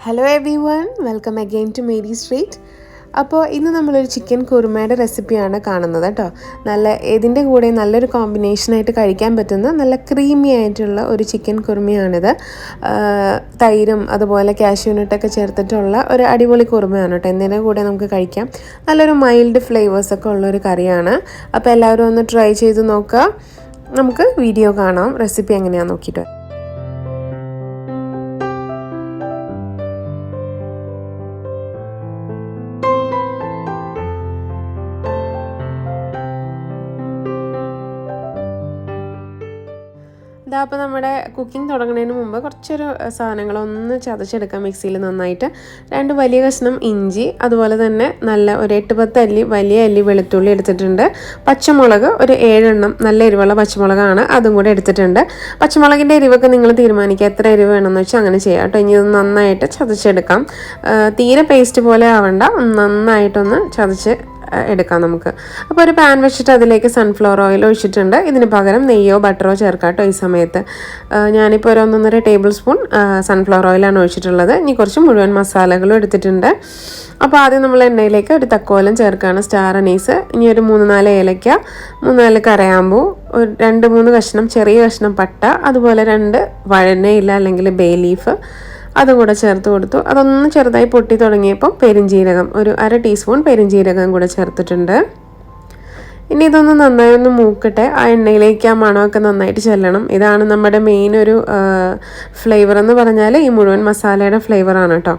Hello everyone, welcome again to Mary Street. അപ്പോൾ ഇന്ന് നമ്മളൊരു ചിക്കൻ കുറുമയുടെ റെസിപ്പിയാണ് കാണുന്നത് കേട്ടോ. ഇതിൻ്റെ കൂടെ നല്ലൊരു കോമ്പിനേഷനായിട്ട് കഴിക്കാൻ പറ്റുന്ന നല്ല ക്രീമി ആയിട്ടുള്ള ഒരു ചിക്കൻ കുറുമയാണിത്. തൈരും അതുപോലെ കാഷ്യൂ നട്ടൊക്കെ ചേർത്തിട്ടുള്ള ഒരു അടിപൊളി കുറുമയാണ് കേട്ടോ. എന്തിൻ്റെ കൂടെ നമുക്ക് കഴിക്കാം. നല്ലൊരു മൈൽഡ് ഫ്ലേവേഴ്സൊക്കെ ഉള്ളൊരു കറിയാണ്. അപ്പോൾ എല്ലാവരും ഒന്ന് ട്രൈ ചെയ്ത് നോക്കുക. നമുക്ക് വീഡിയോ കാണാം, റെസിപ്പി എങ്ങനെയാണെന്ന് നോക്കിയിട്ട്. അപ്പോൾ നമ്മുടെ കുക്കിംഗ് തുടങ്ങുന്നതിന് മുമ്പ് കുറച്ചൊരു സാധനങ്ങളൊന്ന് ചതച്ചെടുക്കാം മിക്സിയിൽ നന്നായിട്ട്. 2 വലിയ കഷ്ണം ഇഞ്ചി, അതുപോലെ തന്നെ നല്ല ഒരു 8-10 അല്ലി വലിയ അല്ലി വെളുത്തുള്ളി എടുത്തിട്ടുണ്ട്. പച്ചമുളക് ഒരു 7 എണ്ണം നല്ല എരിവുള്ള പച്ചമുളകാണ്, അതും കൂടെ എടുത്തിട്ടുണ്ട്. പച്ചമുളകിൻ്റെ എരിവൊക്കെ നിങ്ങൾ തീരുമാനിക്കുക, എത്ര എരിവ് വേണമെന്ന് വെച്ചാൽ അങ്ങനെ ചെയ്യാം കേട്ടോ. ഇനി ഇത് നന്നായിട്ട് ചതച്ചെടുക്കാം. തീരെ പേസ്റ്റ് പോലെ ആവണ്ട, നന്നായിട്ടൊന്ന് ചതച്ച് എടുക്കാം നമുക്ക്. അപ്പോൾ ഒരു പാൻ വെച്ചിട്ട് അതിലേക്ക് സൺഫ്ലവർ ഓയിൽ ഒഴിച്ചിട്ടുണ്ട്. ഇതിന് പകരം നെയ്യോ ബട്ടറോ ചേർക്കാം കേട്ടോ. ഈ സമയത്ത് ഞാനിപ്പോൾ ഒരു 1.5 ടേബിൾ സ്പൂൺ സൺഫ്ലവർ ഓയിലാണ് ഒഴിച്ചിട്ടുള്ളത്. ഇനി കുറച്ച് മുഴുവൻ മസാലകളും എടുത്തിട്ടുണ്ട്. അപ്പോൾ ആദ്യം നമ്മൾ എണ്ണയിലേക്ക് ഒരു തക്കോലം ചേർക്കുകയാണ്, സ്റ്റാർ അനീസ്. ഇനി ഒരു 3-4 ഏലക്ക, 3-4 കരയാമ്പൂ, ഒരു 2-3 കഷ്ണം ചെറിയ കഷ്ണം പട്ട, അതുപോലെ 2 വഴനയില അല്ലെങ്കിൽ ബേ ലീഫ്, അതും കൂടെ ചേർത്ത് കൊടുത്തു. അതൊന്ന് ചെറുതായി പൊട്ടി തുടങ്ങിയപ്പോൾ പെരിഞ്ജീരകം, ഒരു 1/2 ടീസ്പൂൺ പെരിഞ്ജീരകം കൂടെ ചേർത്തിട്ടുണ്ട്. ഇനി ഇതൊന്ന് നന്നായി ഒന്ന് മൂക്കട്ടെ. ആ എണ്ണയിലേക്ക് ആ മണമൊക്കെ നന്നായിട്ട് ചെല്ലണം. ഇതാണ് നമ്മുടെ മെയിൻ ഒരു ഫ്ലേവർ എന്ന് പറഞ്ഞാൽ ഈ മുഴുവൻ മസാലയുടെ ഫ്ലേവറാണ് കേട്ടോ.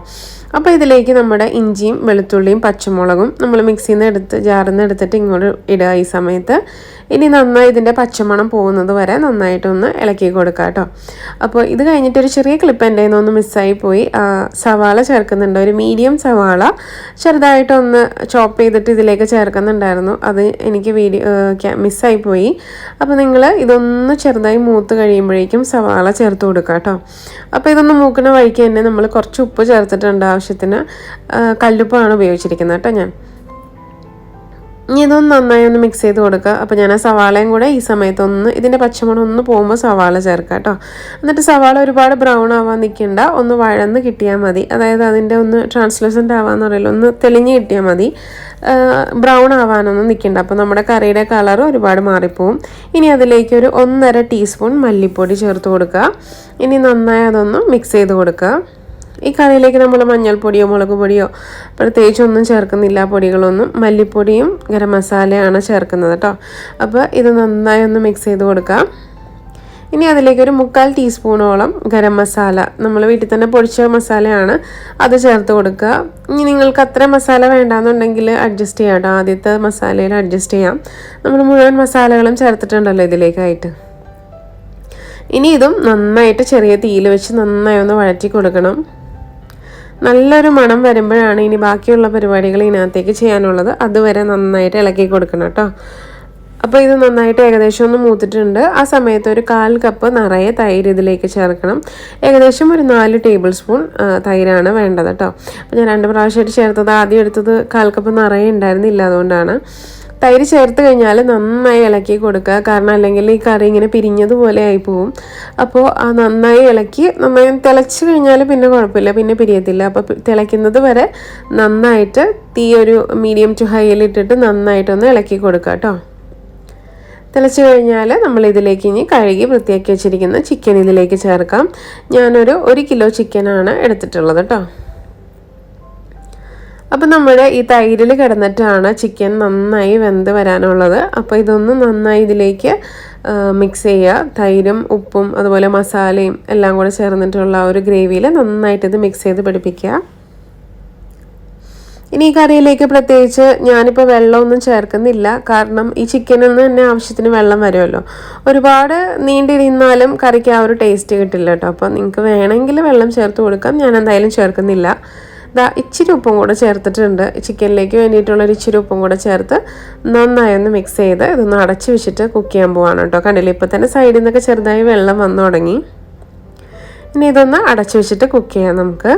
അപ്പോൾ ഇതിലേക്ക് നമ്മുടെ ഇഞ്ചിയും വെളുത്തുള്ളിയും പച്ചമുളകും നമ്മൾ മിക്സിയിൽ നിന്ന് ജാറിൽ നിന്ന് എടുത്തിട്ട് ഇങ്ങോട്ട് ഇടുക ഈ സമയത്ത്. ഇനി നന്നായി ഇതിൻ്റെ പച്ചമണം പോകുന്നത് വരെ നന്നായിട്ടൊന്ന് ഇളക്കി കൊടുക്കുക കേട്ടോ. അപ്പോൾ ഇത് കഴിഞ്ഞിട്ടൊരു ചെറിയ ക്ലിപ്പ് എൻ്റെ ഒന്ന് മിസ്സായി പോയി. സവാള ചേർക്കുന്നുണ്ട്, ഒരു മീഡിയം സവാള ചെറുതായിട്ടൊന്ന് ചോപ്പ് ചെയ്തിട്ട് ഇതിലേക്ക് ചേർക്കുന്നുണ്ടായിരുന്നു. അത് എനിക്ക് മിസ്സായി പോയി. അപ്പോൾ നിങ്ങൾ ഇതൊന്ന് ചെറുതായി മൂത്ത് കഴിയുമ്പോഴേക്കും സവാള ചേർത്ത് കൊടുക്കുക കേട്ടോ. അപ്പോൾ ഇതൊന്ന് മൂക്കുന്ന വഴിക്ക് തന്നെ നമ്മൾ കുറച്ച് ഉപ്പ് ചേർത്തിട്ടുണ്ട്, ആവശ്യത്തിന്. കല്ലുപ്പാണ് ഉപയോഗിച്ചിരിക്കുന്നത് കേട്ടോ ഞാൻ. ഇനി ഇതൊന്ന് നന്നായി ഒന്ന് മിക്സ് ചെയ്ത് കൊടുക്കുക. അപ്പോൾ ഞാൻ ആ സവാളയും കൂടെ ഈ സമയത്തൊന്ന് ഇതിൻ്റെ പച്ചമണം ഒന്ന് പോകുമ്പോൾ സവാള ചേർക്കുക കേട്ടോ. എന്നിട്ട് സവാള ഒരുപാട് ബ്രൗൺ ആവാൻ നിൽക്കണ്ട, ഒന്ന് വഴന്ന് കിട്ടിയാൽ മതി. അതായത് അതിൻ്റെ ഒന്ന് ട്രാൻസ്ലൂസൻ്റ് ആവാന്ന് പറയില്ല, ഒന്ന് തെളിഞ്ഞ് കിട്ടിയാൽ മതി. ബ്രൗൺ ആവാനൊന്നും നിൽക്കണ്ട. അപ്പോൾ നമ്മുടെ കറിയുടെ കളർ ഒരുപാട് മാറിപ്പോവും. ഇനി അതിലേക്ക് ഒരു 1.5 ടീസ്പൂൺ മല്ലിപ്പൊടി ചേർത്ത് കൊടുക്കുക. ഇനി നന്നായി അതൊന്ന് മിക്സ് ചെയ്ത് കൊടുക്കുക. ഈ കറിയിലേക്ക് നമ്മൾ മഞ്ഞൾപ്പൊടിയോ മുളക് പൊടിയോ പ്രത്യേകിച്ചൊന്നും ചേർക്കുന്നില്ല, പൊടികളൊന്നും. മല്ലിപ്പൊടിയും ഗരം മസാലയാണ് ചേർക്കുന്നത് കേട്ടോ. അപ്പോൾ ഇത് നന്നായി ഒന്ന് മിക്സ് ചെയ്ത് കൊടുക്കാം. ഇനി അതിലേക്ക് ഒരു 3/4 ടീസ്പൂണോളം ഗരം മസാല, നമ്മൾ വീട്ടിൽ തന്നെ പൊടിച്ച മസാലയാണ്, അത് ചേർത്ത് കൊടുക്കുക. ഇനി നിങ്ങൾക്ക് അത്ര മസാല വേണ്ടാന്നുണ്ടെങ്കിൽ അഡ്ജസ്റ്റ് ചെയ്യാം കേട്ടോ. ആദ്യത്തെ മസാലയിൽ അഡ്ജസ്റ്റ് ചെയ്യാം. നമ്മൾ മുഴുവൻ മസാലകളും ചേർത്തിട്ടുണ്ടല്ലോ ഇതിലേക്കായിട്ട്. ഇനി ഇതും നന്നായിട്ട് ചെറിയ തീയിൽ വെച്ച് നന്നായി ഒന്ന് വഴറ്റി കൊടുക്കണം. നല്ലൊരു മണം വരുമ്പോഴാണ് ഇനി ബാക്കിയുള്ള പരിപാടികൾ ഇതിനകത്തേക്ക് ചെയ്യാനുള്ളത്. അതുവരെ നന്നായിട്ട് ഇളക്കി കൊടുക്കണം കേട്ടോ. അപ്പോൾ ഇത് നന്നായിട്ട് ഏകദേശം ഒന്ന് മൂത്തിട്ടുണ്ട്. ആ സമയത്ത് ഒരു 1/4 കപ്പ് നിറയെ തൈര് ഇതിലേക്ക് ചേർക്കണം. ഏകദേശം ഒരു 4 ടേബിൾ സ്പൂൺ തൈരാണ് വേണ്ടത് കേട്ടോ. അപ്പോൾ ഞാൻ 2 പ്രാവശ്യമായിട്ട് ചേർത്തത്. ആദ്യം എടുത്തത് 1/4 കപ്പ് നിറയെ ഉണ്ടായിരുന്നില്ല, അതുകൊണ്ടാണ്. തൈര് ചേർത്ത് കഴിഞ്ഞാൽ നന്നായി ഇളക്കി കൊടുക്കുക, കാരണം അല്ലെങ്കിൽ ഈ കറി ഇങ്ങനെ പിരിഞ്ഞതുപോലെ ആയി പോവും. അപ്പോൾ നന്നായി ഇളക്കി നന്നായി തിളച്ച് കഴിഞ്ഞാൽ പിന്നെ കുഴപ്പമില്ല, പിന്നെ പിരിയത്തില്ല. അപ്പോൾ തിളയ്ക്കുന്നത് വരെ നന്നായിട്ട് തീ ഒരു മീഡിയം ടു ഹൈയിൽ ഇട്ടിട്ട് നന്നായിട്ടൊന്ന് ഇളക്കി കൊടുക്കുക കേട്ടോ. തിളച്ച് കഴിഞ്ഞാൽ നമ്മൾ ഇതിലേക്ക് ഇനി കഴുകി വൃത്തിയാക്കി വെച്ചിരിക്കുന്ന ചിക്കൻ ഇതിലേക്ക് ചേർക്കാം. ഞാനൊരു 1 കിലോ ചിക്കനാണ് എടുത്തിട്ടുള്ളത് കേട്ടോ. അപ്പം നമ്മുടെ ഈ തൈരിൽ കിടന്നിട്ടാണ് ചിക്കൻ നന്നായി വെന്ത് വരാനുള്ളത്. അപ്പോൾ ഇതൊന്ന് നന്നായി ഇതിലേക്ക് മിക്സ് ചെയ്യുക. തൈരും ഉപ്പും അതുപോലെ മസാലയും എല്ലാം കൂടെ ചേർന്നിട്ടുള്ള ഒരു ഗ്രേവിയിൽ നന്നായിട്ട് ഇത് മിക്സ് ചെയ്ത് പിടിപ്പിക്കുക. ഇനി ഈ കറിയിലേക്ക് പ്രത്യേകിച്ച് ഞാനിപ്പോൾ വെള്ളമൊന്നും ചേർക്കുന്നില്ല, കാരണം ഈ ചിക്കനിൽ നിന്ന് തന്നെ ആവശ്യത്തിന് വെള്ളം വരുമല്ലോ. ഒരുപാട് നീണ്ടിരുന്നാലും കറിക്ക് ആ ഒരു ടേസ്റ്റ് കിട്ടില്ല കേട്ടോ. അപ്പോൾ നിങ്ങൾക്ക് വേണമെങ്കിൽ വെള്ളം ചേർത്ത് കൊടുക്കാം. ഞാൻ എന്തായാലും ചേർക്കുന്നില്ല. ഇച്ചിരി ഉപ്പും കൂടെ ചേർത്തിട്ടുണ്ട്. ചിക്കനിലേക്ക് വേണ്ടിയിട്ടുള്ളൊരു ഇച്ചിരി ഉപ്പും കൂടെ ചേർത്ത് നന്നായി ഒന്ന് മിക്സ് ചെയ്ത് ഇതൊന്ന് അടച്ച് വെച്ചിട്ട് കുക്ക് ചെയ്യാൻ പോവാണ് കേട്ടോ. കണ്ടില്ല, ഇപ്പോൾ തന്നെ സൈഡിൽ നിന്നൊക്കെ ചെറുതായി വെള്ളം വന്നു തുടങ്ങി. ഇനി ഇതൊന്ന് അടച്ച് വെച്ചിട്ട് കുക്ക് ചെയ്യാം നമുക്ക്.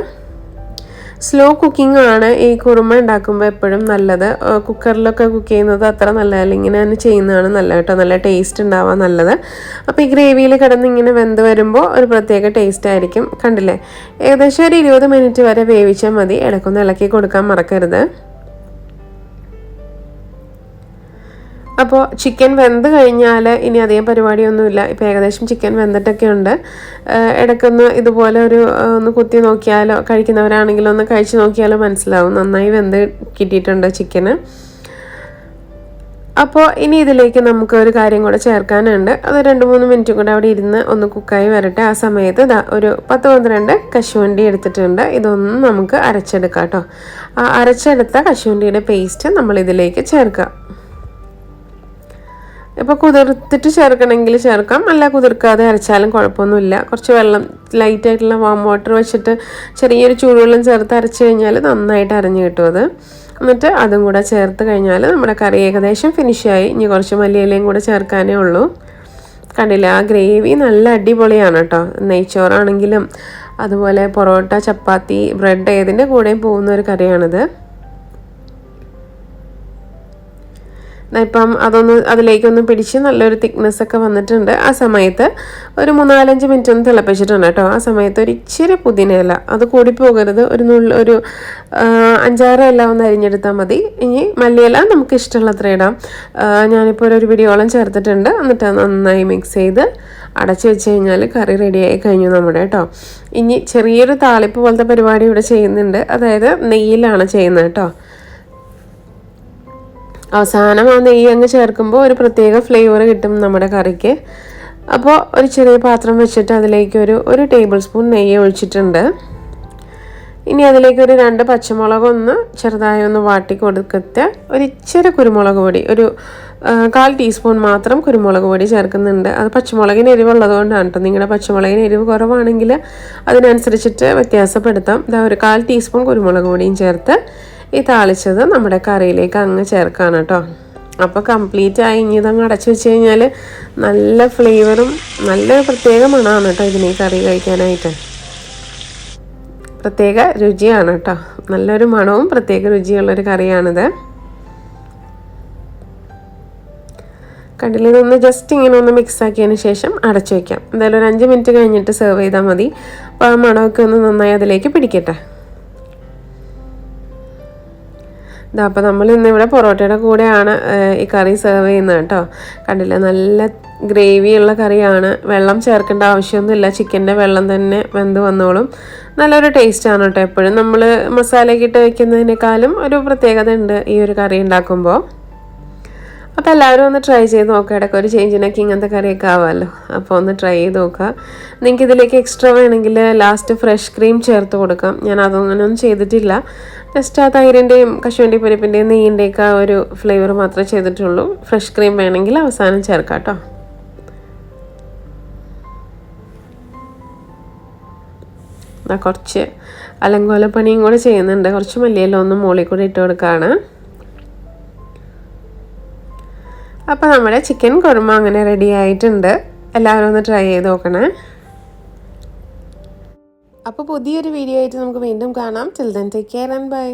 സ്ലോ കുക്കിംഗ് ആണ് ഈ കുറുമ ഉണ്ടാക്കുമ്പോൾ എപ്പോഴും നല്ലത്. കുക്കറിലൊക്കെ കുക്ക് ചെയ്യുന്നത് അത്ര നല്ലതല്ല, ഇങ്ങനെ തന്നെ ചെയ്യുന്നതാണ് നല്ലത് കേട്ടോ. നല്ല ടേസ്റ്റ് ഉണ്ടാവാൻ നല്ലത്. അപ്പോൾ ഈ ഗ്രേവിയിൽ കിടന്ന് ഇങ്ങനെ വെന്ത് വരുമ്പോൾ ഒരു പ്രത്യേക ടേസ്റ്റ് ആയിരിക്കും. കണ്ടില്ലേ, ഏകദേശം ഒരു 20 മിനിറ്റ് വരെ വേവിച്ചാൽ മതി. ഇടയ്ക്കൊന്ന് ഇളക്കി കൊടുക്കാൻ മറക്കരുത്. അപ്പോൾ ചിക്കൻ വെന്ത് കഴിഞ്ഞാൽ ഇനി അധികം പരിപാടിയൊന്നുമില്ല. ഇപ്പോൾ ഏകദേശം ചിക്കൻ വെന്തിട്ടൊക്കെ ഉണ്ട്. ഇടയ്ക്കൊന്ന് ഇതുപോലെ ഒന്ന് കുത്തി നോക്കിയാലോ, കഴിക്കുന്നവരാണെങ്കിലും ഒന്ന് കഴിച്ച് നോക്കിയാലോ മനസ്സിലാവും നന്നായി വെന്ത് കിട്ടിയിട്ടുണ്ട് ചിക്കന്. അപ്പോൾ ഇനി ഇതിലേക്ക് നമുക്ക് ഒരു കാര്യം കൂടെ ചേർക്കാനുണ്ട്. അത് 2-3 മിനിറ്റ് കൂടെ അവിടെ ഇരുന്ന് ഒന്ന് കുക്കായി വരട്ടെ. ആ സമയത്ത് ഒരു 10-12 കശുവണ്ടി എടുത്തിട്ടുണ്ട്. ഇതൊന്നും നമുക്ക് അരച്ചെടുക്കാം കേട്ടോ. ആ അരച്ചെടുത്ത കശുവണ്ടിയുടെ പേസ്റ്റ് നമ്മൾ ഇതിലേക്ക് ചേർക്കാം. ഇപ്പോൾ കുതിർത്തിട്ട് ചേർക്കണമെങ്കിൽ ചേർക്കാം, അല്ല കുതിർക്കാതെ അരച്ചാലും കുഴപ്പമൊന്നുമില്ല. കുറച്ച് വെള്ളം, ലൈറ്റായിട്ടുള്ള വാം വാട്ടർ വെച്ചിട്ട് ചെറിയൊരു ചൂടുവെള്ളം ചേർത്ത് അരച്ച് കഴിഞ്ഞാൽ നന്നായിട്ട് അരഞ്ഞ് കിട്ടും അത്. എന്നിട്ട് അതും കൂടെ ചേർത്ത് കഴിഞ്ഞാൽ നമ്മുടെ കറി ഏകദേശം ഫിനിഷായി. ഇനി കുറച്ച് മല്ലിയിലയും കൂടെ ചേർക്കാനേ ഉള്ളൂ. കണ്ടില്ല, ആ ഗ്രേവി നല്ല അടിപൊളിയാണ് കേട്ടോ. നെയ്ച്ചോറാണെങ്കിലും അതുപോലെ പൊറോട്ട, ചപ്പാത്തി, ബ്രെഡ് ഏതിൻ്റെ കൂടെയും പോകുന്ന ഒരു കറിയാണിത്. ഇപ്പം അതിലേക്കൊന്ന് പിടിച്ച് നല്ലൊരു തിക്നെസ്സൊക്കെ വന്നിട്ടുണ്ട്. ആ സമയത്ത് ഒരു 3-4 മിനിറ്റ് ഒന്ന് തിളപ്പിച്ചിട്ടുണ്ട് കേട്ടോ. ആ സമയത്ത് ഒരു ഇച്ചിരി പുതിനയില, അത് കൂടി പോകരുത്, ഒരു 5-6 ഇല ഒന്ന് അരിഞ്ഞെടുത്താൽ മതി. ഇനി മല്ലിയില നമുക്ക് ഇഷ്ടമുള്ളത്ര ഇടാം. ഞാനിപ്പോൾ ഒരു പിടിയോളം ചേർത്തിട്ടുണ്ട്. എന്നിട്ട് നന്നായി മിക്സ് ചെയ്ത് അടച്ചു വെച്ച് കഴിഞ്ഞാൽ കറി റെഡിയായി കഴിഞ്ഞു നമ്മുടെ കേട്ടോ. ഇനി ചെറിയൊരു താളിപ്പ് പോലത്തെ പരിപാടി ഇവിടെ ചെയ്യുന്നുണ്ട്. അതായത് നെയ്യിലാണ് ചെയ്യുന്നത് കേട്ടോ. അവസാനം ആ നെയ്യ് അങ്ങ് ചേർക്കുമ്പോൾ ഒരു പ്രത്യേക ഫ്ലേവർ കിട്ടും നമ്മുടെ കറിക്ക്. അപ്പോൾ ഒരു ചെറിയ പാത്രം വെച്ചിട്ട് അതിലേക്ക് ഒരു ടേബിൾ സ്പൂൺ നെയ്യ് ഒഴിച്ചിട്ടുണ്ട്. ഇനി അതിലേക്ക് ഒരു 2 പച്ചമുളക് ഒന്ന് ചെറുതായി ഒന്ന് വാട്ടി കൊടുക്കത്തെ, ഒരു ഇച്ചിരി കുരുമുളക് പൊടി, ഒരു 1/4 ടീസ്പൂൺ മാത്രം കുരുമുളക് പൊടി ചേർക്കുന്നുണ്ട്. അത് പച്ചമുളകിന് എരിവുള്ളത് കൊണ്ടാണ് കേട്ടോ. നിങ്ങളുടെ പച്ചമുളകിന് എരിവ് കുറവാണെങ്കിൽ അതിനനുസരിച്ചിട്ട് വ്യത്യാസപ്പെടുത്താം. ഇതാ ഒരു 1/4 ടീസ്പൂൺ കുരുമുളക് പൊടിയും ചേർത്ത് ഈ താളിച്ചത് നമ്മുടെ കറിയിലേക്ക് അങ്ങ് ചേർക്കാണ് കേട്ടോ. അപ്പോൾ കംപ്ലീറ്റ് ആയി. ഇനി ഇതങ്ങ് അടച്ചു വെച്ച് കഴിഞ്ഞാൽ നല്ല ഫ്ലേവറും നല്ലൊരു പ്രത്യേക മണമാണ് കേട്ടോ ഇതിന് ഈ കറി കഴിക്കാനായിട്ട്. പ്രത്യേക രുചിയാണ് കേട്ടോ. നല്ലൊരു മണവും പ്രത്യേക രുചിയുള്ളൊരു കറിയാണിത്. കണ്ടില്ല, ഇതൊന്ന് ജസ്റ്റ് ഇങ്ങനെ ഒന്ന് മിക്സ് ആക്കിയതിന് ശേഷം അടച്ചു വയ്ക്കാം. എന്തായാലും ഒരു 5 മിനിറ്റ് കഴിഞ്ഞിട്ട് സെർവ് ചെയ്താൽ മതി. അപ്പോൾ ആ മണമൊക്കെ ഒന്ന് നന്നായി അതിലേക്ക് പിടിക്കട്ടെ. അപ്പോൾ നമ്മൾ ഇന്നിവിടെ പൊറോട്ടയുടെ കൂടെയാണ് ഈ കറി സെർവ് ചെയ്യുന്നത് കേട്ടോ. കണ്ടില്ല, നല്ല ഗ്രേവിയുള്ള കറിയാണ്. വെള്ളം ചേർക്കേണ്ട ആവശ്യമൊന്നുമില്ല. ചിക്കൻ്റെ വെള്ളം തന്നെ വെന്ത് വന്നോളും. നല്ലൊരു ടേസ്റ്റാണ് കേട്ടോ. എപ്പോഴും നമ്മൾ മസാലയൊക്കെ ഇട്ട് വയ്ക്കുന്നതിനേക്കാളും ഒരു പ്രത്യേകത ഉണ്ട് ഈ ഒരു കറി ഉണ്ടാക്കുമ്പോൾ. അപ്പോൾ എല്ലാവരും ഒന്ന് ട്രൈ ചെയ്ത് നോക്കുക. ഇടയ്ക്ക് ഒരു ചേഞ്ചിനൊക്കെ ഇങ്ങനത്തെ കറിയൊക്കെ ആവാമല്ലോ. അപ്പോൾ ഒന്ന് ട്രൈ ചെയ്ത് നോക്കുക. നിങ്ങൾക്ക് ഇതിലേക്ക് എക്സ്ട്രാ വേണമെങ്കിൽ ലാസ്റ്റ് ഫ്രഷ് ക്രീം ചേർത്ത് കൊടുക്കാം. ഞാൻ അതങ്ങനെയൊന്നും ചെയ്തിട്ടില്ല. ജസ്റ്റ് ആ തൈരിൻ്റെയും കശുവണ്ടി പരിപ്പിൻ്റെയും നെയ്യിൻ്റെയൊക്കെ ആ ഒരു ഫ്ലേവർ മാത്രമേ ചെയ്തിട്ടുള്ളൂ. ഫ്രഷ് ക്രീം വേണമെങ്കിൽ അവസാനം ചേർക്കാം കേട്ടോ. കുറച്ച് അലങ്കോല പണിയും കൂടെ ചെയ്യുന്നുണ്ട്. കുറച്ച് മല്ലിയില ഒന്ന് മുകളിൽ കൂടി ഇട്ട് കൊടുക്കുകയാണ്. അപ്പോൾ നമ്മുടെ ചിക്കൻ കുറുമ അങ്ങനെ റെഡി ആയിട്ടുണ്ട്. എല്ലാവരും ഒന്ന് ട്രൈ ചെയ്ത് നോക്കണേ. അപ്പോൾ പുതിയൊരു വീഡിയോ ആയിട്ട് നമുക്ക് വീണ്ടും കാണാം. Till then take care and by.